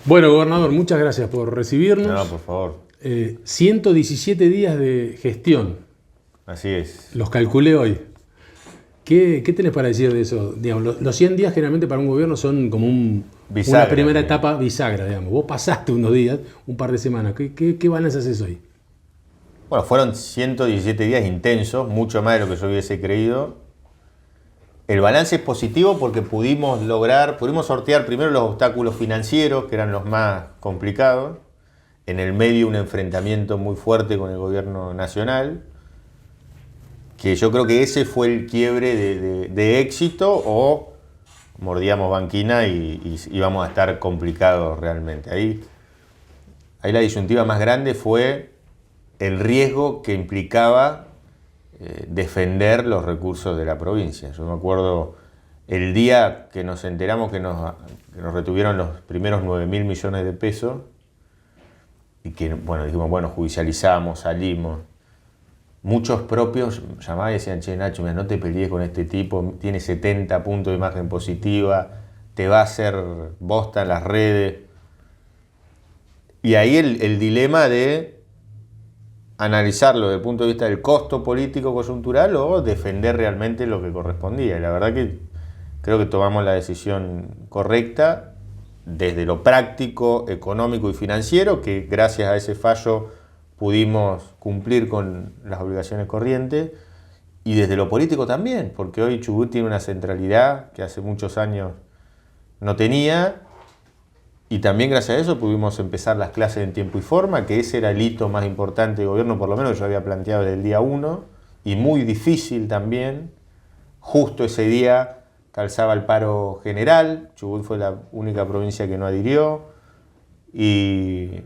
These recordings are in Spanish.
Bueno, gobernador, muchas gracias por recibirnos. No, por favor. 117 días de gestión, Así es. los calculé hoy. ¿Qué tenés para decir de eso? Digamos, los 100 días generalmente para un gobierno son como Bisagra, una primera sí. etapa bisagra, digamos. Vos pasaste unos días, un par de semanas. ¿Qué balance haces hoy? Bueno, fueron 117 días intensos, mucho más de lo que yo hubiese creído. El balance es positivo porque pudimos sortear primero los obstáculos financieros, que eran los más complicados. En el medio un enfrentamiento muy fuerte con el gobierno nacional, que yo creo que ese fue el quiebre de éxito, o mordíamos banquina y íbamos a estar complicados realmente. Ahí la disyuntiva más grande fue el riesgo que implicaba defender los recursos de la provincia. Yo me acuerdo el día que nos enteramos que nos retuvieron los primeros 9.000 millones de pesos y que, bueno, dijimos, bueno, judicializamos, salimos. Muchos propios llamaban y decían, che, Nacho, mira, no te pelees con este tipo, tiene 70 puntos de imagen positiva, te va a hacer bosta en las redes. Y ahí el dilema de analizarlo desde el punto de vista del costo político coyuntural o defender realmente lo que correspondía. Y la verdad que creo que tomamos la decisión correcta desde lo práctico, económico y financiero, que gracias a ese fallo pudimos cumplir con las obligaciones corrientes, y desde lo político también, porque hoy Chubut tiene una centralidad que hace muchos años no tenía, y también gracias a eso pudimos empezar las clases en tiempo y forma, que ese era el hito más importante del gobierno, por lo menos que yo había planteado desde el día 1, y muy difícil también. Justo ese día calzaba el paro general, Chubut fue la única provincia que no adhirió, y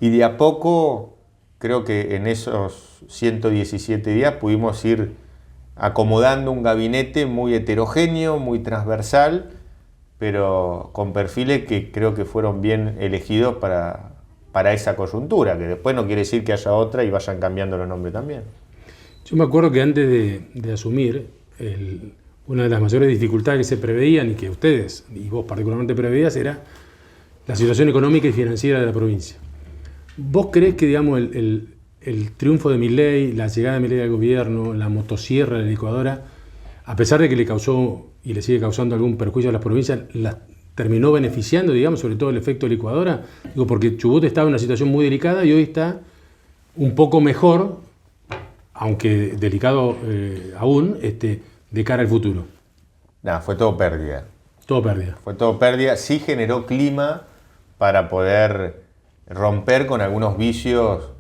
de a poco creo que en esos 117 días pudimos ir acomodando un gabinete muy heterogéneo, muy transversal, pero con perfiles que creo que fueron bien elegidos para esa coyuntura, que después no quiere decir que haya otra y vayan cambiando los nombres también. Yo me acuerdo que antes de asumir, una de las mayores dificultades que se preveían y que ustedes, y vos particularmente preveías, era la situación económica y financiera de la provincia. ¿Vos creés que, digamos, el triunfo de Milei, la llegada de Milei al gobierno, la motosierra, la licuadora, a pesar de que le causó y le sigue causando algún perjuicio a las provincias, las terminó beneficiando, digamos, sobre todo el efecto licuadora? Digo, porque Chubut estaba en una situación muy delicada y hoy está un poco mejor, aunque delicado aún, de cara al futuro. Nada, fue todo pérdida. Todo pérdida. Fue todo pérdida. Sí generó clima para poder romper con algunos vicios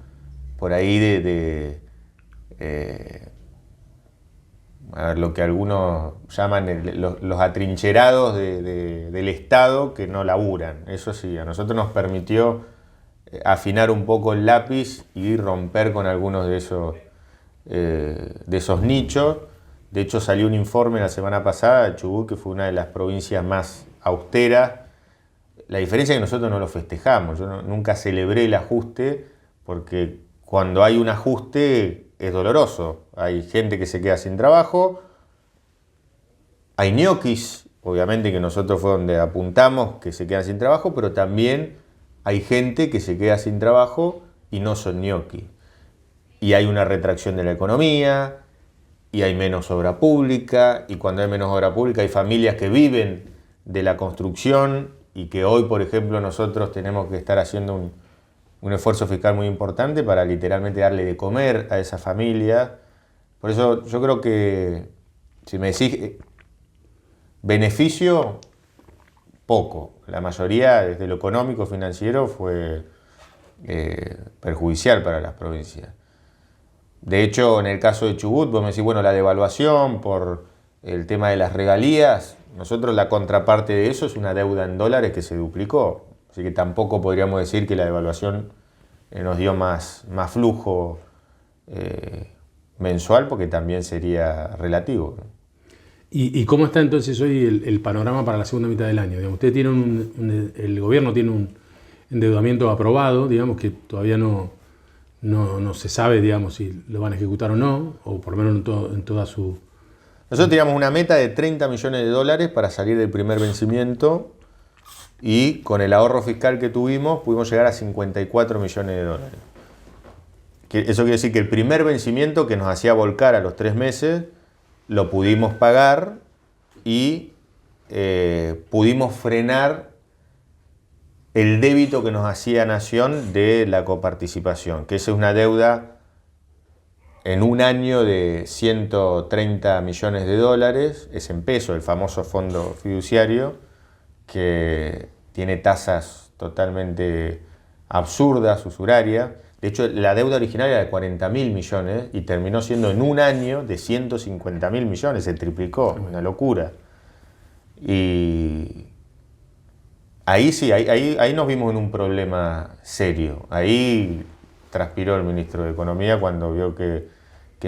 por ahí a ver, lo que algunos llaman los atrincherados del Estado que no laburan. Eso sí, a nosotros nos permitió afinar un poco el lápiz y romper con algunos de esos nichos. De hecho, salió un informe la semana pasada de Chubut, que fue una de las provincias más austeras. La diferencia es que nosotros no lo festejamos. Yo nunca celebré el ajuste, porque cuando hay un ajuste es doloroso. Hay gente que se queda sin trabajo, hay ñoquis, obviamente, que nosotros fue donde apuntamos, que se quedan sin trabajo, pero también hay gente que se queda sin trabajo y no son ñoquis. Y hay una retracción de la economía, y hay menos obra pública, y cuando hay menos obra pública hay familias que viven de la construcción y que hoy, por ejemplo, nosotros tenemos que estar haciendo un esfuerzo fiscal muy importante para literalmente darle de comer a esa familia. Por eso yo creo que, si me decís beneficio, poco. La mayoría, desde lo económico, financiero, fue perjudicial para las provincias. De hecho, en el caso de Chubut, vos me decís, bueno, la devaluación por el tema de las regalías, nosotros la contraparte de eso es una deuda en dólares que se duplicó. Así que tampoco podríamos decir que la devaluación nos dio más flujo mensual, porque también sería relativo. ¿Y cómo está entonces hoy el panorama para la segunda mitad del año? Digamos, ustedes tienen el gobierno tiene un endeudamiento aprobado, digamos, que todavía no se sabe, digamos, si lo van a ejecutar o no, o por lo menos en toda su... Nosotros teníamos una meta de $30 millones para salir del primer vencimiento. y con el ahorro fiscal que tuvimos pudimos llegar a 54 millones de dólares. Eso quiere decir que el primer vencimiento que nos hacía volcar a los 3 meses lo pudimos pagar y pudimos frenar el débito que nos hacía Nación de la coparticipación, que esa es una deuda en un año de 130 millones de dólares, es en peso, el famoso fondo fiduciario, que tiene tasas totalmente absurdas, usurarias. De hecho, la deuda originaria era de 40.000 millones y terminó siendo en un año de 150.000 millones, se triplicó, una locura. Y ahí sí, ahí nos vimos en un problema serio. Ahí transpiró el ministro de Economía cuando vio que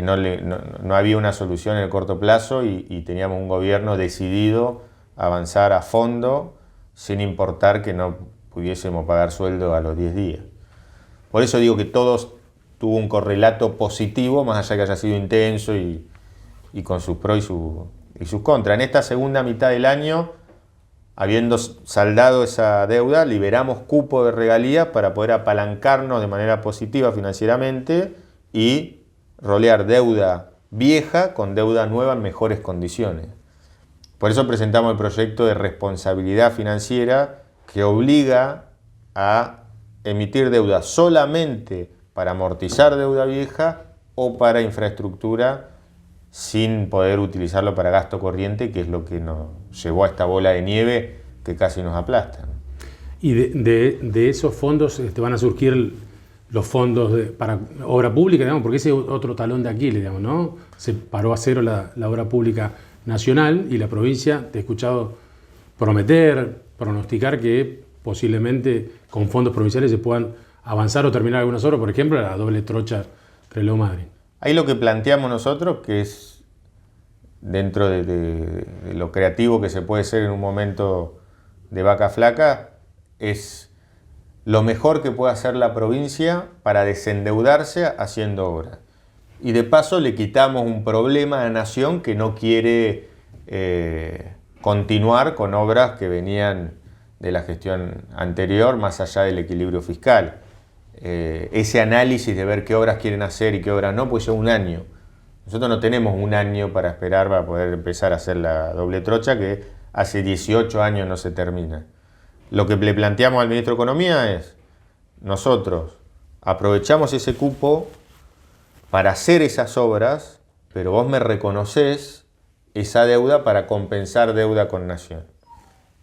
no había una solución en el corto plazo y teníamos un gobierno decidido a avanzar a fondo sin importar que no pudiésemos pagar sueldo a los 10 días. Por eso digo que todos tuvo un correlato positivo, más allá que haya sido intenso y con sus pros y sus contras. En esta segunda mitad del año, habiendo saldado esa deuda, liberamos cupo de regalías para poder apalancarnos de manera positiva financieramente y rolear deuda vieja con deuda nueva en mejores condiciones. Por eso presentamos el proyecto de responsabilidad financiera que obliga a emitir deuda solamente para amortizar deuda vieja o para infraestructura sin poder utilizarlo para gasto corriente, que es lo que nos llevó a esta bola de nieve que casi nos aplasta. Y de esos fondos van a surgir los fondos para obra pública, digamos, porque ese es otro talón de Aquiles, digamos, ¿no? Se paró a cero la obra pública nacional y la provincia, te he escuchado prometer, pronosticar que posiblemente con fondos provinciales se puedan avanzar o terminar algunas obras, por ejemplo, la doble trocha Reloj Madrid. Ahí lo que planteamos nosotros, que es dentro de lo creativo que se puede ser en un momento de vaca flaca, es lo mejor que puede hacer la provincia para desendeudarse haciendo obras. Y de paso le quitamos un problema a la Nación que no quiere continuar con obras que venían de la gestión anterior, más allá del equilibrio fiscal. Ese análisis de ver qué obras quieren hacer y qué obras no, pues lleva un año. Nosotros no tenemos un año para esperar para poder empezar a hacer la doble trocha, que hace 18 años no se termina. Lo que le planteamos al ministro de Economía es, nosotros aprovechamos ese cupo para hacer esas obras, pero vos me reconocés esa deuda para compensar deuda con Nación.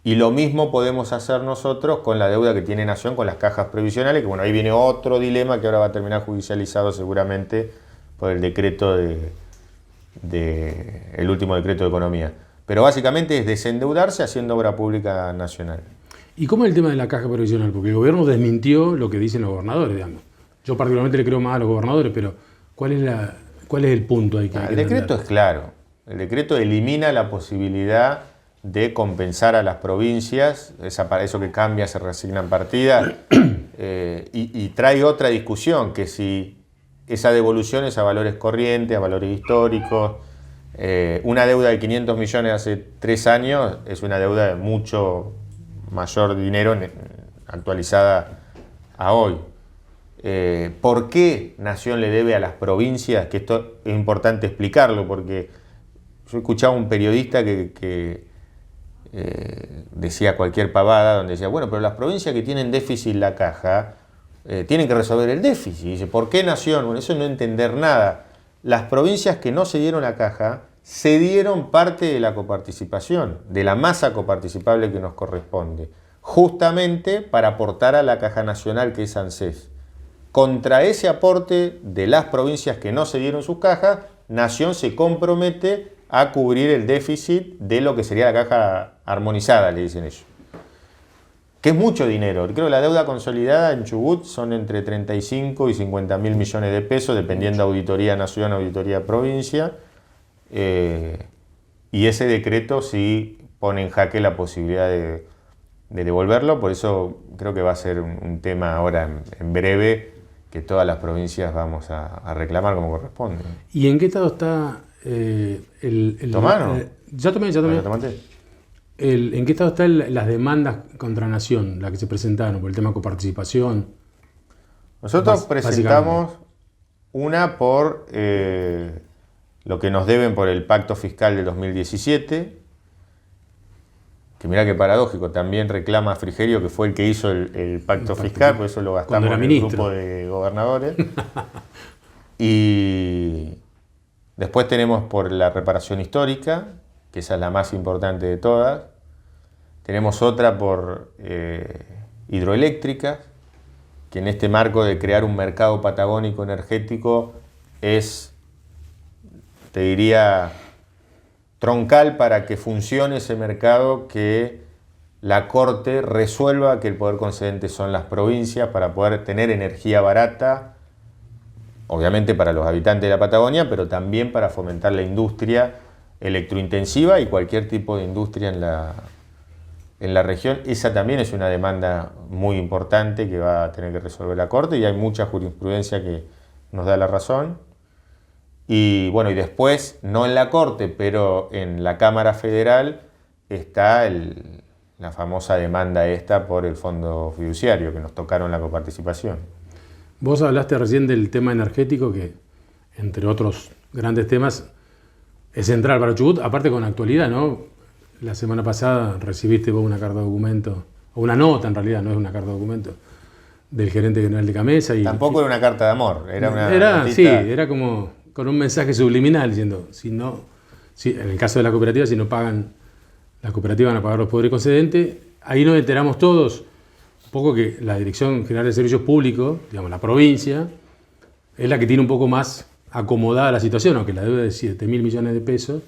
Y lo mismo podemos hacer nosotros con la deuda que tiene Nación con las cajas previsionales, que bueno, ahí viene otro dilema que ahora va a terminar judicializado seguramente por el decreto el último decreto de Economía. Pero básicamente es desendeudarse haciendo obra pública nacional. ¿Y cómo es el tema de la caja previsional? Porque el gobierno desmintió lo que dicen los gobernadores, digamos. Yo particularmente le creo más a los gobernadores, pero ¿cuál es el punto ahí? El decreto es claro. El decreto elimina la posibilidad de compensar a las provincias, para eso que cambia, se reasignan partidas, y trae otra discusión, que si esa devolución es a valores corrientes, a valores históricos. Una deuda de 500 millones hace 3 años es una deuda de mucho mayor dinero actualizada a hoy. ¿Por qué Nación le debe a las provincias? Que esto es importante explicarlo, porque yo escuchaba a un periodista que decía cualquier pavada, donde decía, bueno, pero las provincias que tienen déficit en la caja tienen que resolver el déficit. Y dice, ¿por qué Nación? Bueno, eso es no entender nada. Las provincias que no se dieron la caja cedieron parte de la coparticipación, de la masa coparticipable que nos corresponde, justamente para aportar a la caja nacional, que es ANSES. Contra ese aporte de las provincias que no se dieron sus cajas, Nación se compromete a cubrir el déficit de lo que sería la caja armonizada, le dicen ellos. Que es mucho dinero. Creo que la deuda consolidada en Chubut son entre 35 y 50 mil millones de pesos, dependiendo de auditoría nación, auditoría provincia. Y ese decreto sí pone en jaque la posibilidad de devolverlo. Por eso creo que va a ser un tema ahora en breve que todas las provincias vamos a reclamar como corresponde. ¿Y en qué estado está ¿Tomaron? Ya tomé. ¿Ya tomaste? ¿En qué estado están las demandas contra Nación, las que se presentaron por el tema de coparticipación? Nosotros presentamos una por lo que nos deben por el pacto fiscal de 2017, que mirá qué paradójico, también reclama Frigerio, que fue el que hizo el pacto fiscal, por eso lo gastamos en el grupo de gobernadores. Y después tenemos por la reparación histórica, que esa es la más importante de todas. Tenemos otra por hidroeléctricas, que en este marco de crear un mercado patagónico energético es, te diría, troncal para que funcione ese mercado, que la Corte resuelva que el poder concedente son las provincias para poder tener energía barata, obviamente para los habitantes de la Patagonia, pero también para fomentar la industria electrointensiva y cualquier tipo de industria en la región. Esa también es una demanda muy importante que va a tener que resolver la Corte, y hay mucha jurisprudencia que nos da la razón. Y bueno, y después, no en la Corte, pero en la Cámara Federal está la famosa demanda esta por el fondo fiduciario, que nos tocaron la coparticipación. Vos hablaste recién del tema energético, que entre otros grandes temas es central para Chubut, aparte con actualidad, ¿no? La semana pasada recibiste vos una carta de documento, o una nota en realidad, no es una carta de documento, del gerente general de Camesa. Y tampoco era una carta de amor, era una notita. Sí, era como con un mensaje subliminal diciendo, en el caso de la cooperativa, si no pagan, la cooperativa van a pagar los poderes concedentes. Ahí nos enteramos todos un poco que la Dirección General de Servicios Públicos, digamos la provincia, es la que tiene un poco más acomodada la situación, aunque la deuda es de 7.000 millones de pesos.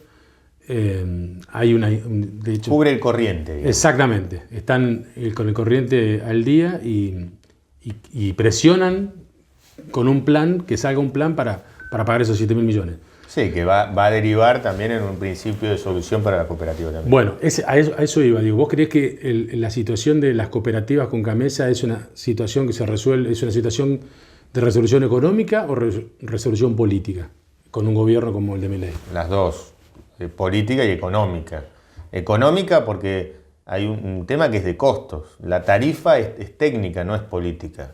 Hay de hecho, cubre el corriente, digamos. Exactamente, están con el corriente al día y presionan con un plan, que salga un plan para pagar esos 7.000 millones. Sí, que va a derivar también en un principio de solución para la cooperativa también. Bueno, a eso iba. Digo, ¿vos creés que la situación de las cooperativas con Camesa es una situación que se resuelve, es una situación de resolución económica o resolución política, con un gobierno como el de Milei? Las dos, política y económica. Económica porque hay un tema que es de costos. La tarifa es técnica, no es política.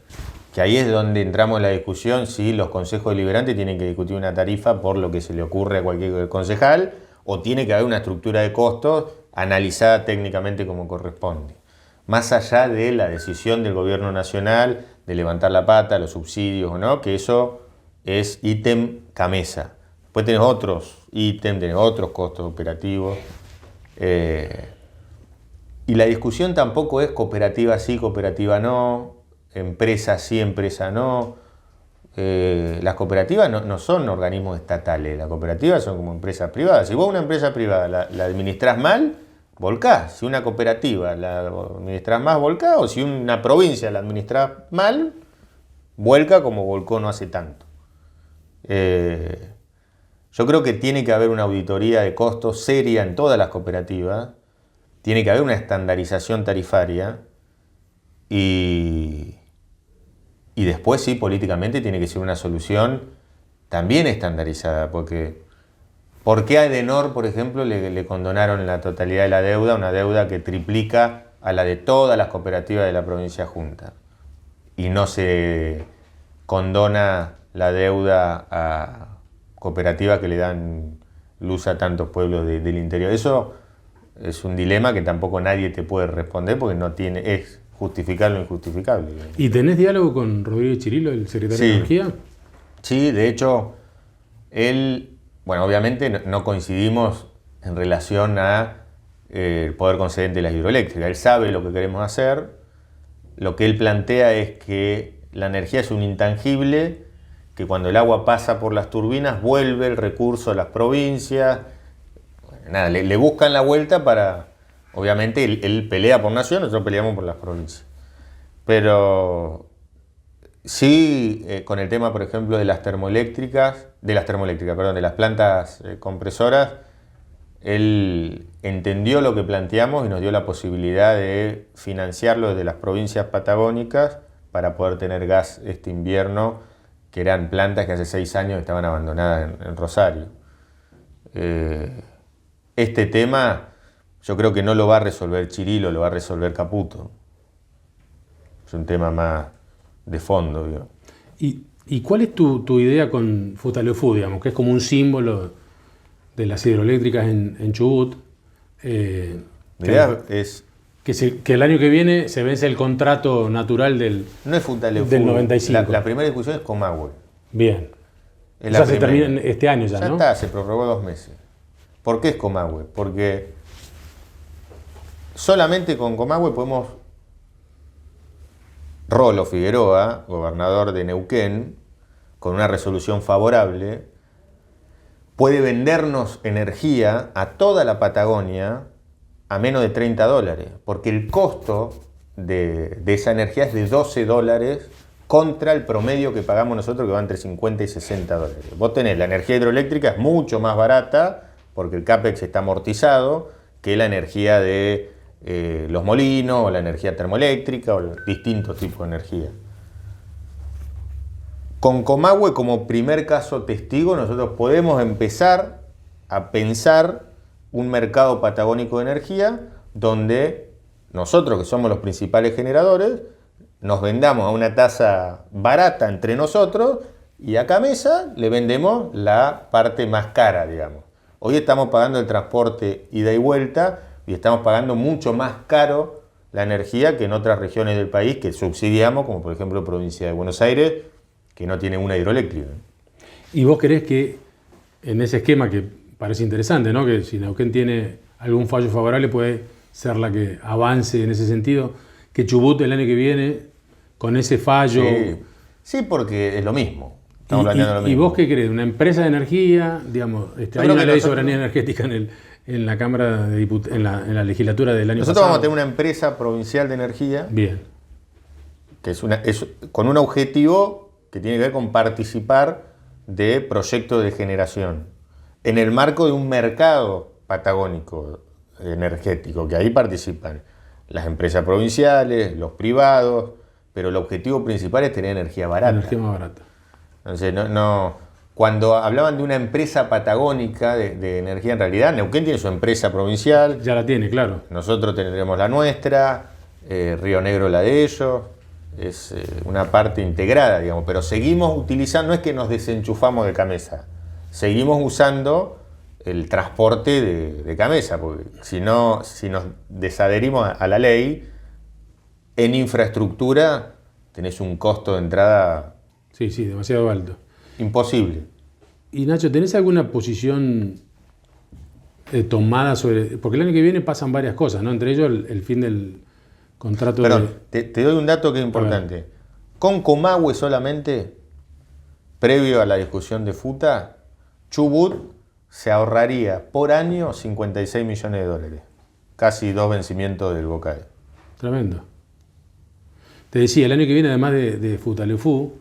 Que ahí es donde entramos en la discusión si los consejos deliberantes tienen que discutir una tarifa por lo que se le ocurre a cualquier concejal, o tiene que haber una estructura de costos analizada técnicamente como corresponde. Más allá de la decisión del gobierno nacional de levantar la pata, los subsidios o no, que eso es ítem Camesa. Después tenés otros ítems, tenés otros costos operativos. Y la discusión tampoco es cooperativa sí, cooperativa no, empresa sí, empresa no. Las cooperativas no son organismos estatales, las cooperativas son como empresas privadas. Si vos una empresa privada la administrás mal, volcás. Si una cooperativa la administrás más, volcás. O si una provincia la administrás mal, vuelca como volcó no hace tanto. Yo creo que tiene que haber una auditoría de costos seria en todas las cooperativas. Tiene que haber una estandarización tarifaria y después sí, políticamente tiene que ser una solución también estandarizada, porque ¿por qué a Edenor, por ejemplo, le condonaron la totalidad de la deuda, una deuda que triplica a la de todas las cooperativas de la provincia junta? Y no se condona la deuda a cooperativas que le dan luz a tantos pueblos del interior. Eso es un dilema que tampoco nadie te puede responder porque no tiene, es justificar lo injustificable. ¿Y tenés diálogo con Rodrigo Chirilo, el secretario de Energía? Sí, de hecho, él, bueno, obviamente no coincidimos en relación a el poder concedente de las hidroeléctricas. Él sabe lo que queremos hacer. Lo que él plantea es que la energía es un intangible, que cuando el agua pasa por las turbinas vuelve el recurso a las provincias. Nada, le buscan la vuelta para... Obviamente él pelea por nación, nosotros peleamos por las provincias. Pero sí, con el tema, por ejemplo, de las plantas compresoras, él entendió lo que planteamos y nos dio la posibilidad de financiarlo desde las provincias patagónicas para poder tener gas este invierno, que eran plantas que hace 6 años estaban abandonadas en Rosario. Este tema, Yo creo que no lo va a resolver Chirilo, lo va a resolver Caputo. Es un tema más de fondo, digo. ¿Y cuál es tu idea con Futaleufú, digamos, que es como un símbolo de las hidroeléctricas en Chubut? Mi idea es... Que el año que viene se vence el contrato natural del No es Futaleufú. del 95. La primera discusión es Comahue. Bien. Es O sea, la se primera. termina este año ya, Ya ¿no? está, se prorrogó 2 meses. ¿Por qué es Comahue? Porque solamente con Comahue podemos... Rolo Figueroa, gobernador de Neuquén, con una resolución favorable, puede vendernos energía a toda la Patagonia a menos de $30, porque el costo de esa energía es de $12 contra el promedio que pagamos nosotros, que va entre 50 y $60. Vos tenés la energía hidroeléctrica, es mucho más barata, porque el CAPEX está amortizado, que la energía de los molinos, o la energía termoeléctrica, o distintos tipos de energía. Con Comahue como primer caso testigo, nosotros podemos empezar a pensar un mercado patagónico de energía donde nosotros, que somos los principales generadores, nos vendamos a una tasa barata entre nosotros y a Camesa le vendemos la parte más cara, digamos. Hoy estamos pagando el transporte ida y vuelta y estamos pagando mucho más caro la energía que en otras regiones del país que subsidiamos, como por ejemplo provincia de Buenos Aires, que no tiene una hidroeléctrica. ¿Y vos creés que en ese esquema que parece interesante, ¿no? Que si Neuquén tiene algún fallo favorable puede ser la que avance en ese sentido, que Chubut el año que viene con ese fallo... Sí, porque es lo mismo. Estamos planteando lo mismo. ¿Y vos qué crees? ¿Una empresa de energía? Digamos, hay una ley de soberanía energética en la Cámara de Diputados, en la legislatura del año pasado. Nosotros vamos a tener una empresa provincial de energía. Bien. Que es con un objetivo que tiene que ver con participar de proyectos de generación en el marco de un mercado patagónico energético, que ahí participan las empresas provinciales, los privados, pero el objetivo principal es tener energía barata. Energía más barata. Entonces, cuando hablaban de una empresa patagónica de energía, en realidad Neuquén tiene su empresa provincial. Ya la tiene, claro. Nosotros tendremos la nuestra, Río Negro la de ellos. Es una parte integrada, digamos, pero seguimos utilizando, no es que nos desenchufamos de Camesa, seguimos usando el transporte de Camesa, porque si nos desadherimos a la ley, en infraestructura tenés un costo de entrada... Sí, demasiado alto. Imposible. Y Nacho, ¿tenés alguna posición tomada sobre...? Porque el año que viene pasan varias cosas, ¿no? Entre ellos el fin del contrato. Perdón, te doy un dato que es importante. Con Comahue solamente, previo a la discusión de FUTA, Chubut se ahorraría por año $56 millones. Casi 2 vencimientos del BOCAE. Tremendo. Te decía, el año que viene, además de Futaleufú,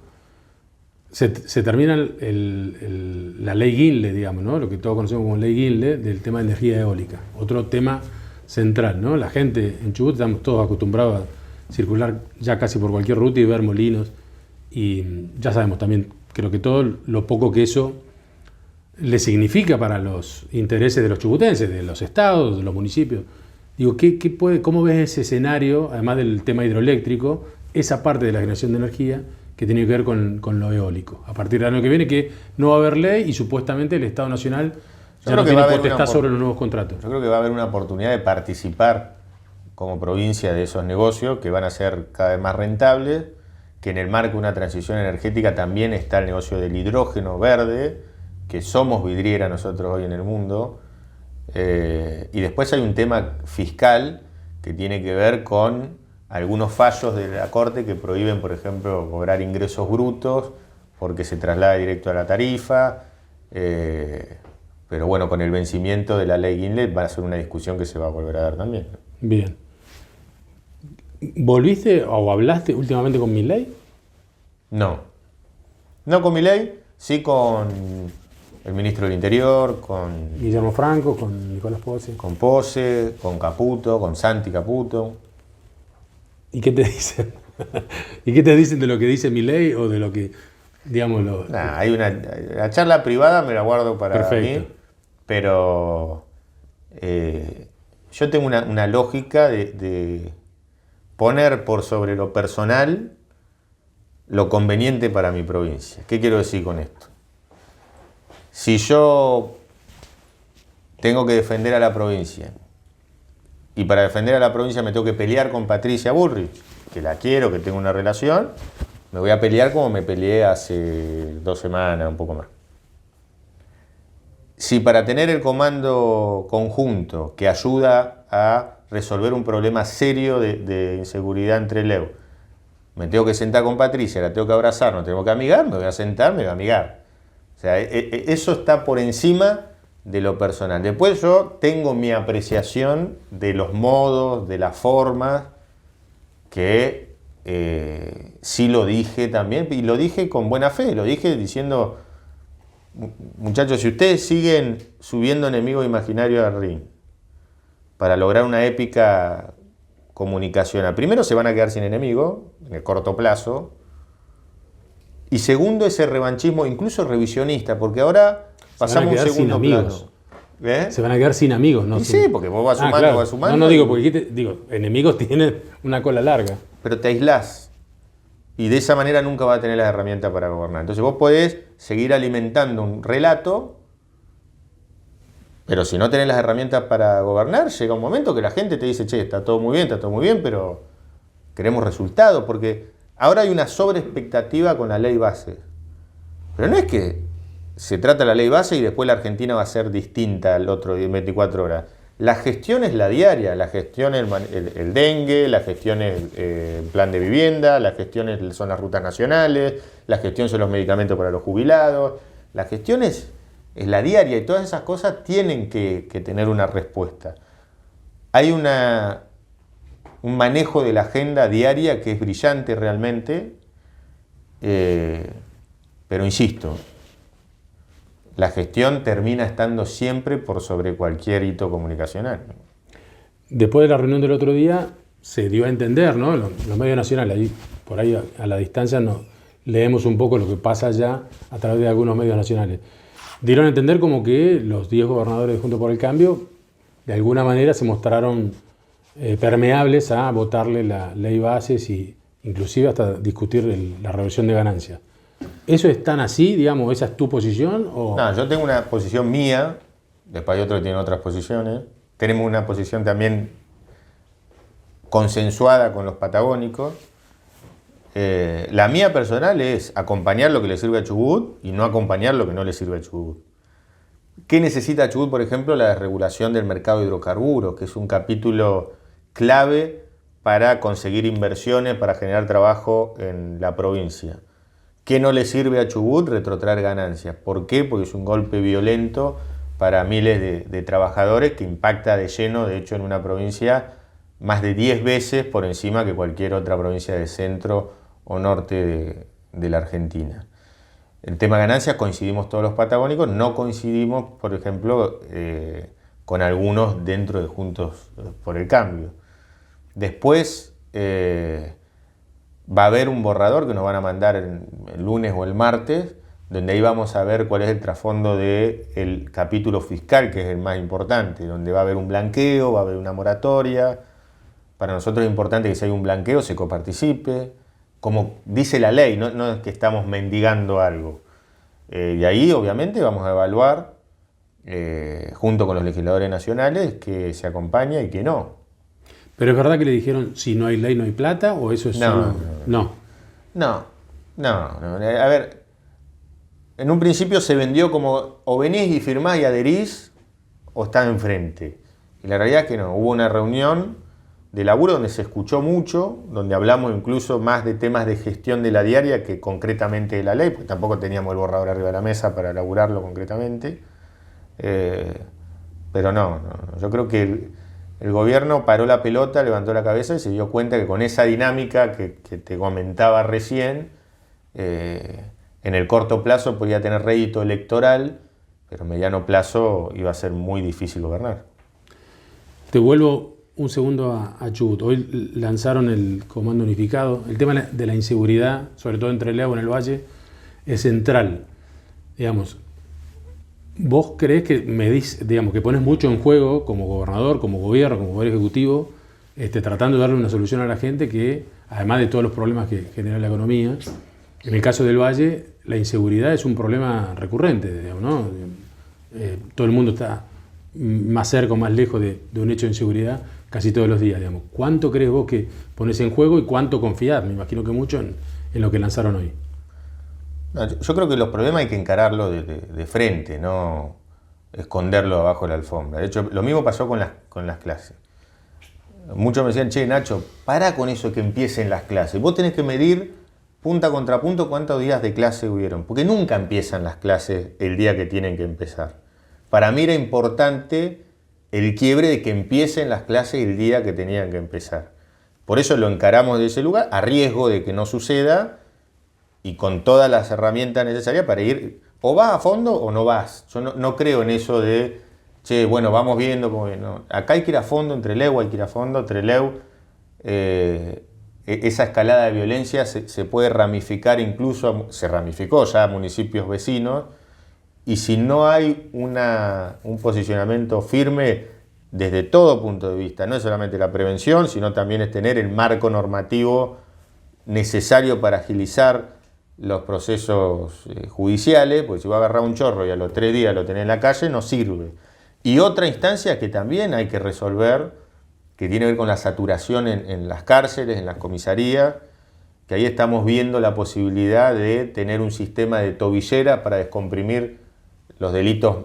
se termina la ley Guinle, digamos, ¿no? Lo que todos conocemos como ley Guinle, del tema de energía eólica. Otro tema central, ¿no? La gente en Chubut estamos todos acostumbrados a circular ya casi por cualquier ruta y ver molinos. Y ya sabemos también, creo que todo lo poco que eso le significa para los intereses de los chubutenses, de los estados, de los municipios. Digo, ¿cómo ves ese escenario, además del tema hidroeléctrico, esa parte de la generación de energía que tiene que ver con lo eólico? A partir del año que viene, que no va a haber ley y supuestamente el Estado Nacional ya no tiene potestad sobre los nuevos contratos. Yo creo que va a haber una oportunidad de participar como provincia de esos negocios que van a ser cada vez más rentables, que en el marco de una transición energética también está el negocio del hidrógeno verde, que somos vidriera nosotros hoy en el mundo. Y después hay un tema fiscal que tiene que ver con algunos fallos de la Corte que prohíben, por ejemplo, cobrar ingresos brutos porque se traslada directo a la tarifa. Pero bueno, con el vencimiento de la ley Guinle va a ser una discusión que se va a volver a dar también. Bien. ¿Volviste o hablaste últimamente con Milei? No. No con Milei, sí con el ministro del Interior, con Guillermo Franco, con Nicolás Pose. Con Pose, con Caputo, con Santi Caputo. ¿Y qué te dicen? ¿Y qué te dicen de lo que dice Milei o de lo que, digamos, la charla privada me la guardo para Perfecto. mí, pero yo tengo una lógica de poner por sobre lo personal lo conveniente para mi provincia. ¿Qué quiero decir con esto? Si yo tengo que defender a la provincia y para defender a la provincia me tengo que pelear con Patricia Bullrich, que la quiero, que tengo una relación, me voy a pelear como me peleé hace 2 semanas, un poco más. Si para tener el comando conjunto que ayuda a resolver un problema serio de inseguridad entre Leu, me tengo que sentar con Patricia, la tengo que abrazar, nos tenemos que amigar, me voy a sentar, me voy a amigar. O sea, eso está por encima de lo personal. Después yo tengo mi apreciación de los modos, de las formas, que sí lo dije también, y lo dije con buena fe, lo dije diciendo, muchachos, si ustedes siguen subiendo enemigos imaginarios al ring para lograr una épica comunicacional, primero se van a quedar sin enemigos en el corto plazo, y segundo ese revanchismo, incluso revisionista, porque ahora pasamos un segundo plano. Se van a quedar sin amigos, ¿no? Y sí, porque vos vas sumando, claro. vas sumando. No digo, porque enemigos tienen una cola larga. Pero te aislás. Y de esa manera nunca vas a tener las herramientas para gobernar. Entonces vos podés seguir alimentando un relato, pero si no tenés las herramientas para gobernar, llega un momento que la gente te dice, che, está todo muy bien, pero queremos resultados, porque ahora hay una sobreexpectativa con la ley base. Pero no es que se trata la ley base y después la Argentina va a ser distinta al otro 24 horas. La gestión es la diaria, la gestión es el dengue, la gestión es el plan de vivienda, la gestión son las rutas nacionales, la gestión son los medicamentos para los jubilados, la gestión es la diaria y todas esas cosas tienen que tener una respuesta. Hay un manejo de la agenda diaria que es brillante realmente, pero insisto, la gestión termina estando siempre por sobre cualquier hito comunicacional. Después de la reunión del otro día, se dio a entender, ¿no? Los medios nacionales, ahí, por ahí a la distancia, leemos un poco lo que pasa ya a través de algunos medios nacionales. Dieron a entender como que los 10 gobernadores de Juntos por el Cambio, de alguna manera, se mostraron permeables a votarle la ley bases y inclusive hasta discutir la reversión de ganancias. ¿Eso es tan así, digamos, esa es tu posición? ¿O? No, yo tengo una posición mía, después hay otros que tienen otras posiciones. Tenemos una posición también consensuada con los patagónicos. La mía personal es acompañar lo que le sirve a Chubut y no acompañar lo que no le sirve a Chubut. ¿Qué necesita Chubut, por ejemplo? La desregulación del mercado de hidrocarburos, que es un capítulo clave para conseguir inversiones, para generar trabajo en la provincia. ¿Qué no le sirve a Chubut? Retrotraer ganancias. ¿Por qué? Porque es un golpe violento para miles de trabajadores que impacta de lleno, de hecho, en una provincia más de 10 veces por encima que cualquier otra provincia de centro o norte de la Argentina. El tema ganancias coincidimos todos los patagónicos, no coincidimos, por ejemplo, con algunos dentro de Juntos por el Cambio. Después va a haber un borrador que nos van a mandar el lunes o el martes, donde ahí vamos a ver cuál es el trasfondo del capítulo fiscal, que es el más importante, donde va a haber un blanqueo, va a haber una moratoria. Para nosotros es importante que si hay un blanqueo se coparticipe, como dice la ley, no es que estamos mendigando algo. Y ahí obviamente vamos a evaluar, junto con los legisladores nacionales, que se acompaña y que no. ¿Pero es verdad que le dijeron si no hay ley no hay plata o eso es solo? No. A ver, en un principio se vendió como o venís y firmás y adherís o estás enfrente. Y la realidad es que no. Hubo una reunión de laburo donde se escuchó mucho, donde hablamos incluso más de temas de gestión de la diaria que concretamente de la ley, porque tampoco teníamos el borrador arriba de la mesa para elaborarlo concretamente. Pero no, yo creo que el gobierno paró la pelota, levantó la cabeza y se dio cuenta que con esa dinámica que te comentaba recién, en el corto plazo podía tener rédito electoral, pero a mediano plazo iba a ser muy difícil gobernar. Te vuelvo un segundo a Chubut. Hoy lanzaron el comando unificado. El tema de la inseguridad, sobre todo entre Leu en el Valle, es central. Digamos, ¿Vos creés que medís, digamos, que pones mucho en juego como gobernador, como gobierno, como poder ejecutivo, tratando de darle una solución a la gente que, además de todos los problemas que genera la economía, en el caso del Valle, la inseguridad es un problema recurrente, digamos, ¿no? Todo el mundo está más cerca o más lejos de un hecho de inseguridad casi todos los días, digamos. ¿Cuánto crees vos que pones en juego y cuánto confiás? Me imagino que mucho en lo que lanzaron hoy. No, yo creo que los problemas hay que encararlos de frente, no esconderlos abajo de la alfombra. De hecho, lo mismo pasó con las clases. Muchos me decían, che, Nacho, pará con eso que empiecen las clases. Vos tenés que medir punta contra punto cuántos días de clase hubieron, porque nunca empiezan las clases el día que tienen que empezar. Para mí era importante el quiebre de que empiecen las clases el día que tenían que empezar. Por eso lo encaramos de ese lugar, a riesgo de que no suceda y con todas las herramientas necesarias para ir, o vas a fondo o no vas. Yo no creo en eso de, che, bueno, vamos viendo cómo viene. No. Acá hay que ir a fondo, entre Trelew hay que ir a fondo, Trelew, esa escalada de violencia se puede ramificar incluso, se ramificó ya a municipios vecinos, y si no hay un posicionamiento firme desde todo punto de vista, no es solamente la prevención, sino también es tener el marco normativo necesario para agilizar los procesos judiciales, porque si va a agarrar un chorro y a los 3 días lo tenés en la calle, no sirve. Y otra instancia que también hay que resolver, que tiene que ver con la saturación en las cárceles, en las comisarías, que ahí estamos viendo la posibilidad de tener un sistema de tobillera para descomprimir los delitos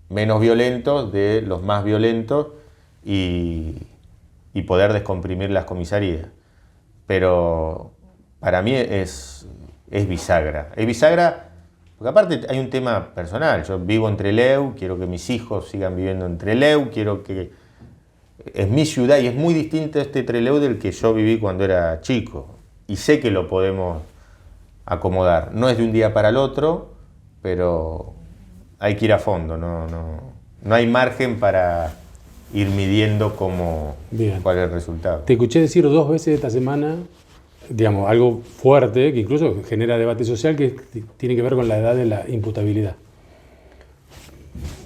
menos violentos de los más violentos y poder descomprimir las comisarías. Pero para mí es bisagra. Es bisagra porque aparte hay un tema personal. Yo vivo en Trelew, quiero que mis hijos sigan viviendo en Trelew, quiero que... Es mi ciudad y es muy distinto este Trelew del que yo viví cuando era chico. Y sé que lo podemos acomodar. No es de un día para el otro, pero hay que ir a fondo. No hay margen para ir midiendo cuál es el resultado. Te escuché decir 2 veces esta semana, digamos, algo fuerte, que incluso genera debate social, que tiene que ver con la edad de la imputabilidad.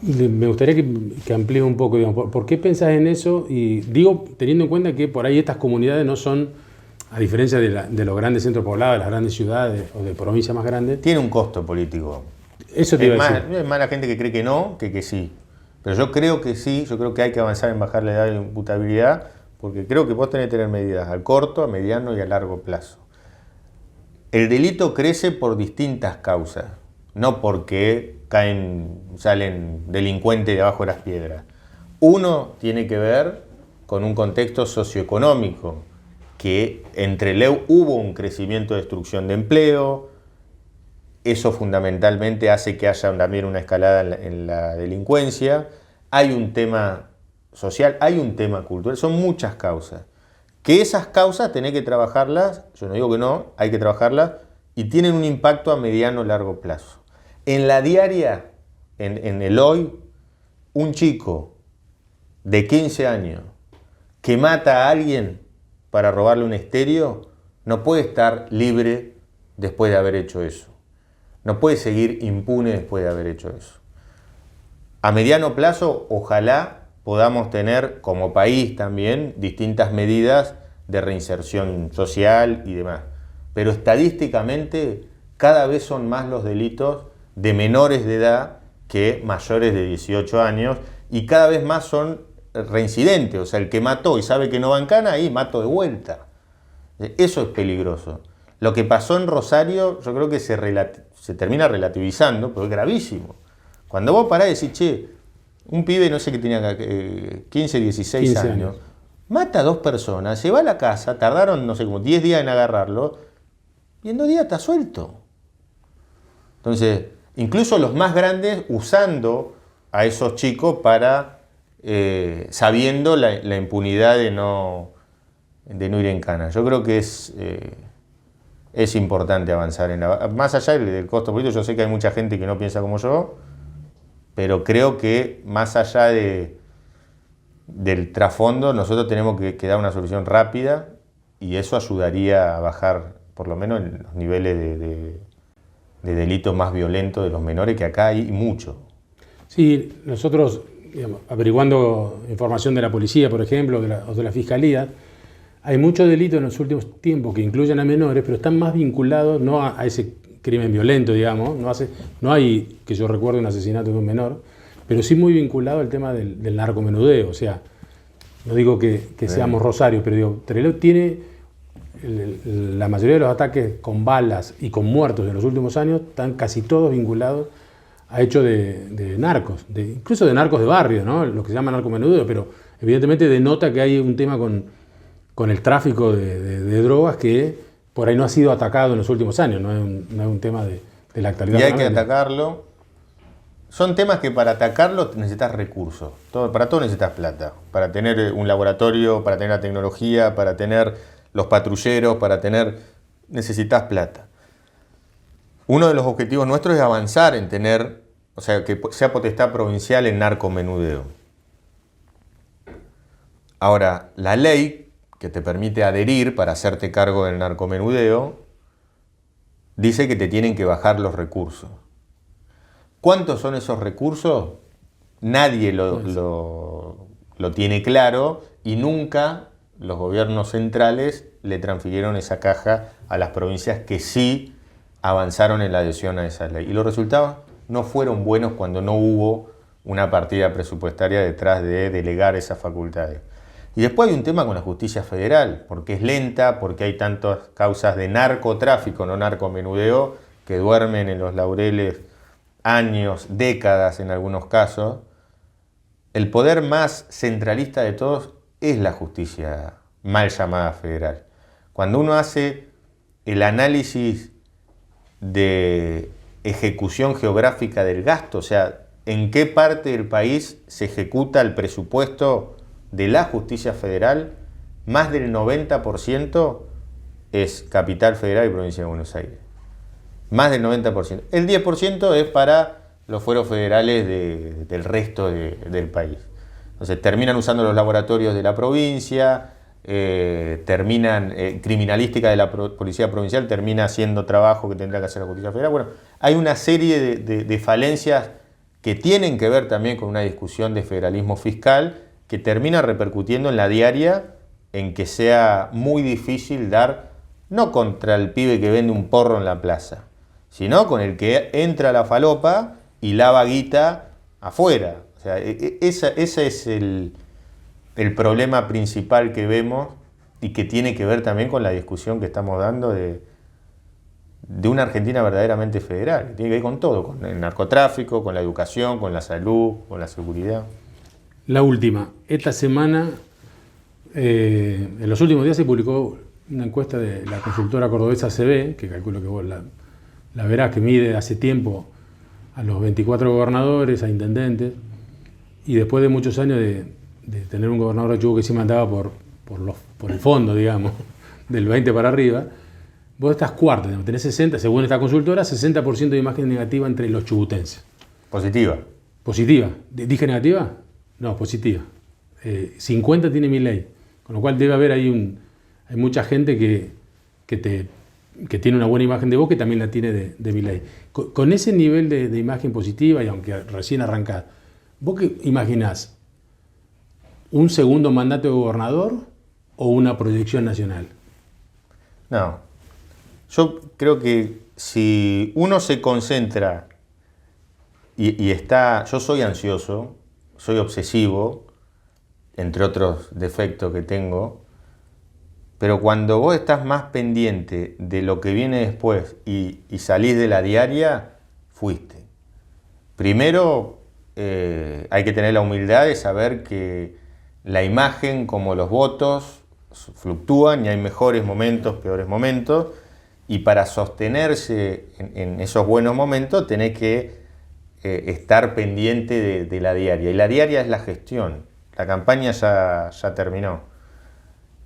Me gustaría que amplíe un poco, digamos, ¿por qué pensás en eso? Y digo, teniendo en cuenta que por ahí estas comunidades no son, a diferencia de los grandes centros poblados, de las grandes ciudades o de provincias más grandes. Tiene un costo político. Eso te iba a decir. Es más la gente que cree que no, que sí. Pero yo creo que sí, yo creo que hay que avanzar en bajar la edad de imputabilidad, porque creo que vos tenés que tener medidas a corto, a mediano y a largo plazo. El delito crece por distintas causas, no porque salen delincuentes de abajo de las piedras. Uno tiene que ver con un contexto socioeconómico, que en Trelew hubo un crecimiento de destrucción de empleo. Eso fundamentalmente hace que haya también una escalada en la delincuencia. Hay un tema social, hay un tema cultural, son muchas causas. Que esas causas tenés que trabajarlas, yo no digo que no, hay que trabajarlas, y tienen un impacto a mediano o largo plazo. En la diaria, en el hoy, un chico de 15 años que mata a alguien para robarle un estéreo, no puede estar libre después de haber hecho eso. No puede seguir impune después de haber hecho eso. A mediano plazo, ojalá podamos tener como país también distintas medidas de reinserción social y demás. Pero estadísticamente cada vez son más los delitos de menores de edad que mayores de 18 años y cada vez más son reincidentes. O sea, el que mató y sabe que no va en cana, ahí mato de vuelta. Eso es peligroso. Lo que pasó en Rosario yo creo que se termina relativizando, pero es gravísimo. Cuando vos parás y decís, che, un pibe, no sé qué tenía 15, 16 años, mata a 2 personas, se va a la casa, tardaron, no sé, como 10 días en agarrarlo, y en 2 días está suelto. Entonces, incluso los más grandes usando a esos chicos para, sabiendo la impunidad de no ir en cana. Yo creo que es importante avanzar más allá del costo político. Yo sé que hay mucha gente que no piensa como yo, pero creo que más allá del trasfondo, nosotros tenemos que dar una solución rápida y eso ayudaría a bajar por lo menos los niveles de delitos más violentos de los menores, que acá hay mucho. Sí, nosotros, digamos, averiguando información de la policía, por ejemplo, o de la fiscalía, hay muchos delitos en los últimos tiempos que incluyen a menores, pero están más vinculados no a ese crimen violento, digamos, no hay, que yo recuerde, un asesinato de un menor, pero sí muy vinculado al tema del narcomenudeo. O sea, no digo que seamos Rosario, pero digo, Trelew tiene la mayoría de los ataques con balas y con muertos en los últimos años, están casi todos vinculados a hechos de narcos, incluso de narcos de barrio, ¿no? Lo que se llama narcomenudeo, pero evidentemente denota que hay un tema con el tráfico de drogas que por ahí no ha sido atacado en los últimos años, no es un tema de la actualidad. Y hay que atacarlo. Son temas que para atacarlo necesitas recursos. Para todo necesitas plata. Para tener un laboratorio, para tener la tecnología, para tener los patrulleros, necesitas plata. Uno de los objetivos nuestros es avanzar en tener, o sea, que sea potestad provincial en narcomenudeo. Ahora, la ley que te permite adherir para hacerte cargo del narcomenudeo dice que te tienen que bajar los recursos. ¿Cuántos son esos recursos? Nadie lo tiene claro y nunca los gobiernos centrales le transfirieron esa caja a las provincias que sí avanzaron en la adhesión a esa ley. Y los resultados no fueron buenos cuando no hubo una partida presupuestaria detrás de delegar esas facultades. Y después hay un tema con la justicia federal, porque es lenta, porque hay tantas causas de narcotráfico, no narcomenudeo, que duermen en los laureles años, décadas en algunos casos. El poder más centralista de todos es la justicia mal llamada federal. Cuando uno hace el análisis de ejecución geográfica del gasto, o sea, en qué parte del país se ejecuta el presupuesto de la justicia federal, más del 90% es Capital Federal y Provincia de Buenos Aires. Más del 90%. El 10% es para los fueros federales del resto del país. Entonces terminan usando los laboratorios de la provincia, criminalística de la policía provincial termina haciendo trabajo que tendrá que hacer la justicia federal. Bueno, hay una serie de falencias que tienen que ver también con una discusión de federalismo fiscal que termina repercutiendo en la diaria, en que sea muy difícil dar, no contra el pibe que vende un porro en la plaza, sino con el que entra a la falopa y lava guita afuera. O sea, ese es el problema principal que vemos y que tiene que ver también con la discusión que estamos dando de una Argentina verdaderamente federal. Tiene que ver con todo, con el narcotráfico, con la educación, con la salud, con la seguridad. La última. Esta semana, en los últimos días se publicó una encuesta de la consultora cordobesa CB, que calculo que vos la verás, que mide hace tiempo a los 24 gobernadores, a intendentes, y después de muchos años de tener un gobernador de Chubut que sí mandaba por el fondo, digamos, del 20 para arriba, vos estás cuarta, tenés 60, según esta consultora, 60% de imagen negativa entre los chubutenses. Positiva. ¿Positiva? ¿Dije negativa? No, positiva. 50 tiene Milei, con lo cual debe haber ahí hay mucha gente que tiene una buena imagen de vos, que también la tiene de Milei. Con ese nivel de imagen positiva, y aunque recién arrancás, ¿vos qué imaginás? ¿Un segundo mandato de gobernador o una proyección nacional? No. Yo creo que si uno se concentra y está... Yo soy ansioso, soy obsesivo, entre otros defectos que tengo, pero cuando vos estás más pendiente de lo que viene después y salís de la diaria, fuiste. Primero, hay que tener la humildad de saber que la imagen, como los votos, fluctúan y hay mejores momentos, peores momentos, y para sostenerse en esos buenos momentos tenés que estar pendiente de la diaria. Y la diaria es la gestión. La campaña ya terminó.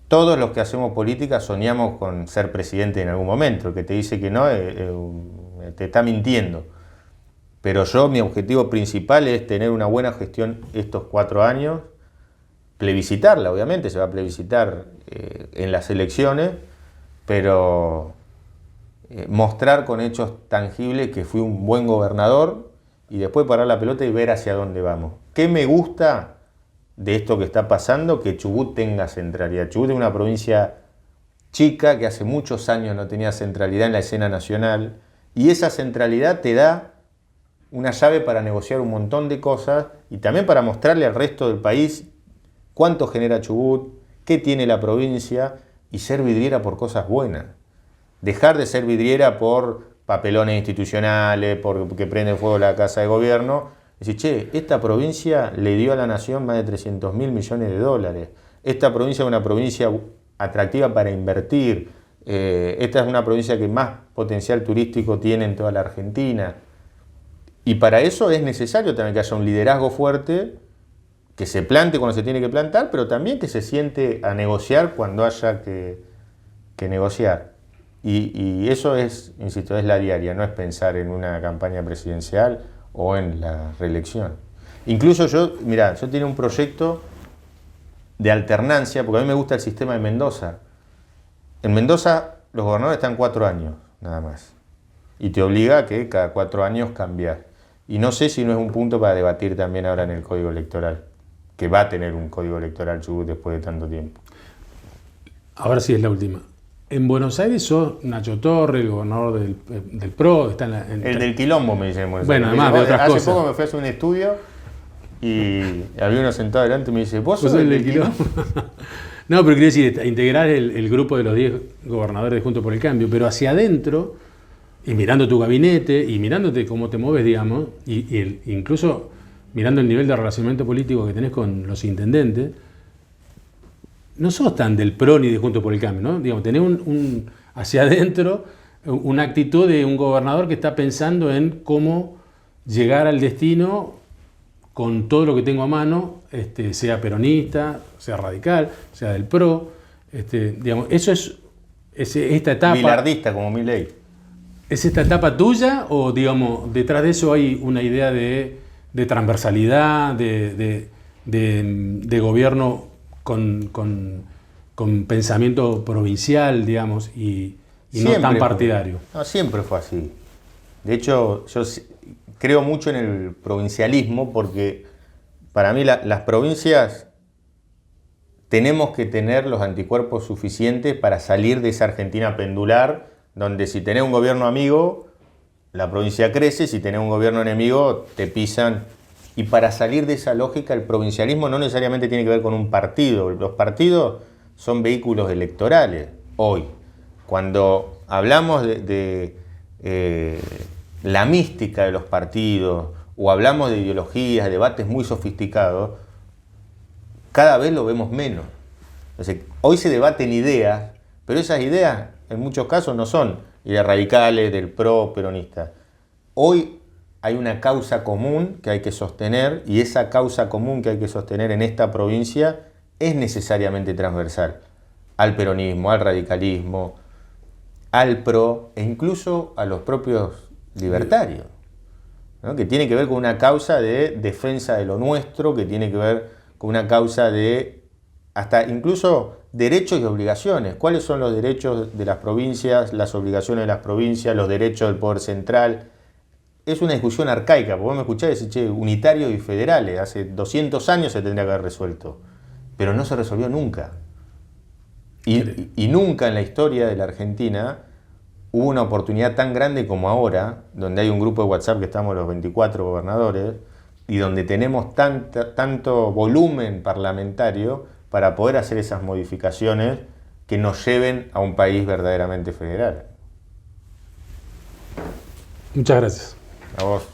Todos los que hacemos política soñamos con ser presidente en algún momento. El que te dice que no, te está mintiendo. Pero mi objetivo principal es tener una buena gestión estos 4 años, plebiscitarla, obviamente, se va a plebiscitar en las elecciones, pero mostrar con hechos tangibles que fui un buen gobernador y después parar la pelota y ver hacia dónde vamos. ¿Qué me gusta de esto que está pasando? Que Chubut tenga centralidad. Chubut es una provincia chica que hace muchos años no tenía centralidad en la escena nacional, y esa centralidad te da una llave para negociar un montón de cosas y también para mostrarle al resto del país cuánto genera Chubut, qué tiene la provincia, y ser vidriera por cosas buenas. Dejar de ser vidriera por papelones institucionales, porque prende fuego la casa de gobierno. Decir, che, esta provincia le dio a la nación más de 300.000 millones de dólares. Esta provincia es una provincia atractiva para invertir. Esta es una provincia que más potencial turístico tiene en toda la Argentina. Y para eso es necesario también que haya un liderazgo fuerte, que se plante cuando se tiene que plantar, pero también que se siente a negociar cuando haya que negociar. Y eso es, insisto, es la diaria, no es pensar en una campaña presidencial o en la reelección. Incluso yo tenía un proyecto de alternancia, porque a mí me gusta el sistema de Mendoza. En Mendoza los gobernadores están 4 años, nada más. Y te obliga a que cada 4 años cambiar. Y no sé si no es un punto para debatir también ahora en el Código Electoral, que va a tener un Código Electoral Chubut después de tanto tiempo. Ahora sí es la última. En Buenos Aires sos Nacho Torre, el gobernador del PRO. Está el del Quilombo, me dicen. Bueno, además de otras cosas. Hace poco me fui a hacer un estudio y había uno sentado delante y me dice, ¿vos sos el del Quilombo? No, pero quiero decir, integrar el grupo de los 10 gobernadores de Juntos por el Cambio, pero hacia adentro, y mirando tu gabinete, y mirándote cómo te mueves, digamos, y incluso mirando el nivel de relacionamiento político que tenés con los intendentes, no sos tan del PRO ni de Juntos por el Cambio, ¿no? Digamos, tenés hacia adentro una actitud de un gobernador que está pensando en cómo llegar al destino con todo lo que tengo a mano, sea peronista, sea radical, sea del PRO. Digamos, eso es esta etapa. Bilardista, como Milei. ¿Es esta etapa tuya o, digamos, detrás de eso hay una idea de transversalidad, de gobierno con pensamiento provincial, digamos, y no tan partidario? No, siempre fue así. De hecho, yo creo mucho en el provincialismo porque para mí las provincias tenemos que tener los anticuerpos suficientes para salir de esa Argentina pendular, donde si tenés un gobierno amigo, la provincia crece, si tenés un gobierno enemigo, te pisan. Y para salir de esa lógica, el provincialismo no necesariamente tiene que ver con un partido. Los partidos son vehículos electorales hoy. Cuando hablamos de la mística de los partidos o hablamos de ideologías, debates muy sofisticados, cada vez lo vemos menos. Entonces, hoy se debaten ideas, pero esas ideas en muchos casos no son ideas radicales del PRO peronista. Hoy hay una causa común que hay que sostener y esa causa común que hay que sostener en esta provincia es necesariamente transversal al peronismo, al radicalismo, al PRO e incluso a los propios libertarios, ¿no? Que tiene que ver con una causa de defensa de lo nuestro, que tiene que ver con una causa de hasta incluso derechos y obligaciones. ¿Cuáles son los derechos de las provincias, las obligaciones de las provincias, los derechos del poder central? Es una discusión arcaica, porque vos me escuchás decir, che, unitarios y federales, hace 200 años se tendría que haber resuelto, pero no se resolvió nunca. Y nunca en la historia de la Argentina hubo una oportunidad tan grande como ahora, donde hay un grupo de WhatsApp que estamos los 24 gobernadores, y donde tenemos tanto volumen parlamentario para poder hacer esas modificaciones que nos lleven a un país verdaderamente federal. Muchas gracias. A vos.